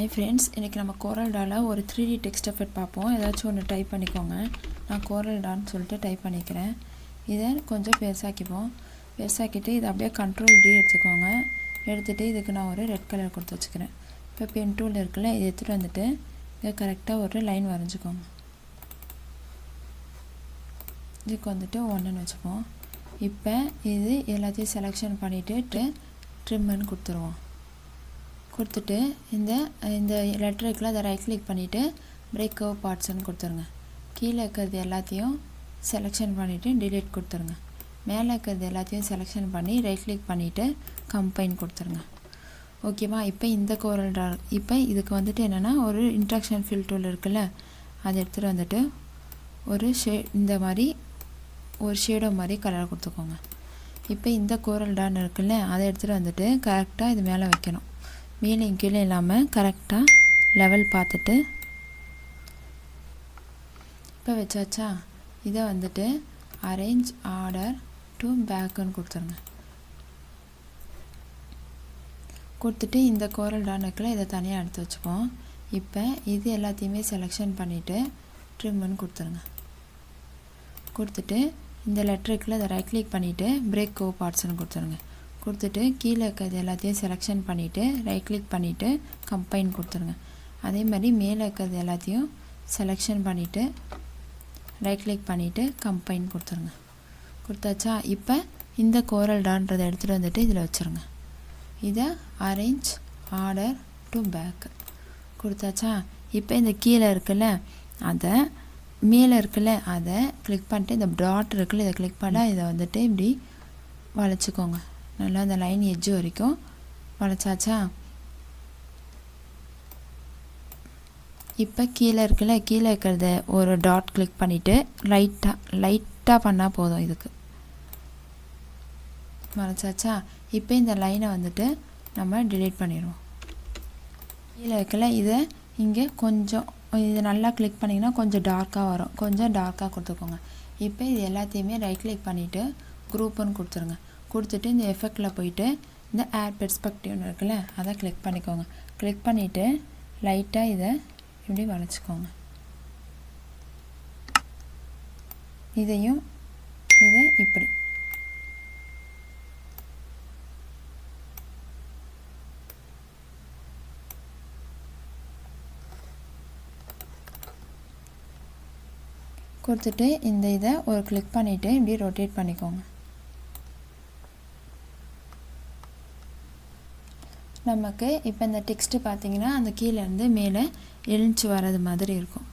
Hi friends, இன்னைக்கு நம்ம Coreldraw ஒரு 3D text effect பார்ப்போம். ஏதாச்சும் ஒன்று டைப் பண்ணிக்கோங்க. நான் Coreldraw ன்னு சொல்லிட்டு டைப் பண்ணிக்கிறேன். இதை கொஞ்சம் பெருசாக்கிப்போம். பெருசாக்கிட்டு இதை அப்படியே Ctrl D எடுத்துக்கோங்க. எடுத்துட்டு இதுக்கு நான் ஒரு ரெட் கலர் கொடுத்து வச்சுக்கிறேன். இப்போ பென் டூல் இருக்குல்ல, இதை எடுத்துகிட்டு வந்துட்டு இங்கே கரெக்டாக ஒரு லைன் வரைஞ்சிக்கோங்க. இதுக்கு வந்துட்டு 1ன்னு வச்சுப்போம். இப்போ இது எல்லாத்தையும் செலெக்ஷன் பண்ணிவிட்டு ட்ரிம்னு கொடுத்துருவோம். கொடுத்துட்டு இந்த லெட்டர் இருக்குல்ல, அதை ரைட் கிளிக் பண்ணிவிட்டு பிரேக் கர்வ் பார்ட்ஸ்ன்னு கொடுத்துருங்க. கீழே இருக்கிறது எல்லாத்தையும் செலெக்ஷன் பண்ணிவிட்டு டிலீட் கொடுத்துருங்க. மேலே இருக்கிறது எல்லாத்தையும் செலெக்ஷன் பண்ணி ரைட் கிளிக் பண்ணிவிட்டு கம்பைன் கொடுத்துருங்க. ஓகேவா? இப்போ இந்த Coreldraw இப்போ இதுக்கு வந்துட்டு என்னென்னா ஒரு இன்ட்ராக்ஷன் ஃபில் டூல் இருக்குல்ல, அதை எடுத்துகிட்டு வந்துட்டு ஒரு இந்த மாதிரி ஒரு ஷேடோ மாதிரி கலர் கொடுத்துக்கோங்க. இப்போ இந்த Coreldraw இருக்குல்ல, அதை எடுத்துகிட்டு வந்துட்டு கரெக்டாக இது மேலே வைக்கணும். மேலேயும் கீழே இல்லாமல் கரெக்டாக லெவல் பார்த்துட்டு இப்போ வச்சாச்சா. இதை வந்துட்டு அரேஞ்ச் ஆர்டர் டு பேக்குன்னு கொடுத்துருங்க. கொடுத்துட்டு இந்த Coreldraw இருக்குல்ல, இதை தனியாக எடுத்து வச்சுப்போம். இப்போ இது எல்லாத்தையுமே செலெக்ஷன் பண்ணிவிட்டு ட்ரிம்னு கொடுத்துருங்க. கொடுத்துட்டு இந்த லெட்டருக்குள்ள அதை ரைட் கிளிக் பண்ணிவிட்டு பிரேக் கர்வ் பார்ட்ஸ்ன்னு கொடுத்துருங்க. கொடுத்துட்டு கீழே இருக்கிறது எல்லாத்தையும் செலெக்ஷன் பண்ணிவிட்டு ரைட் கிளிக் பண்ணிவிட்டு கம்பைன் கொடுத்துருங்க. அதே மாதிரி மேலே இருக்கிறது எல்லாத்தையும் செலெக்ஷன் பண்ணிவிட்டு ரைட் கிளிக் பண்ணிவிட்டு கம்பைன் கொடுத்துருங்க. கொடுத்தாச்சா. இப்போ இந்த Coreldrawன்றதை எடுத்துகிட்டு வந்துட்டு இதில் வச்சுருங்க. இதை அரேஞ்ச் ஆர்டர் டு பேக் கொடுத்தாச்சா. இப்போ இந்த கீழே இருக்குல்ல, அதை மேலே இருக்குல்ல, அதை கிளிக் பண்ணிட்டு இந்த டாட் இருக்குல்ல, இதை கிளிக் பண்ணால் இதை வந்துட்டு இப்படி வளைச்சிக்கோங்க. நல்லா அந்த லைன் எட்ஜு வரைக்கும் வளைச்சாச்சா. இப்போ கீழே இருக்குல்ல, கீழே இருக்கிறத ஒரு டாட் கிளிக் பண்ணிவிட்டு லைட்டாக பண்ணால் போதும். இதுக்கு வளைச்சாச்சா. இப்போ இந்த லைனை வந்துட்டு நம்ம டிலீட் பண்ணிடுவோம். கீழே இருக்குல்ல, இதை இங்கே கொஞ்சம் இது நல்லா கிளிக் பண்ணிங்கன்னா கொஞ்சம் டார்க்காக வரும். கொஞ்சம் டார்க்காக கொடுத்துக்கோங்க. இப்போ இது எல்லாத்தையுமே ரைட் கிளிக் பண்ணிவிட்டு குரூப்புன்னு கொடுத்துருங்க. கொடுத்துட்டு இந்த எஃபெக்டில் போயிட்டு இந்த ஏர் பெர்ஸ்பெக்டிவ்னு இருக்குல்ல, அதை கிளிக் பண்ணிக்கோங்க. கிளிக் பண்ணிவிட்டு லைட்டாக இதை இப்படி வளைச்சிக்கோங்க. இதையும் இதை இப்படி கொடுத்துட்டு இந்த இதை ஒரு கிளிக் பண்ணிவிட்டு இப்படி ரொட்டேட் பண்ணிக்கோங்க. நமக்கு இப்போ இந்த டெக்ஸ்ட்டு பார்த்தீங்கன்னா அந்த கீழேருந்து மேலே எழுந்துச்சு வர்றது மாதிரி இருக்கும்.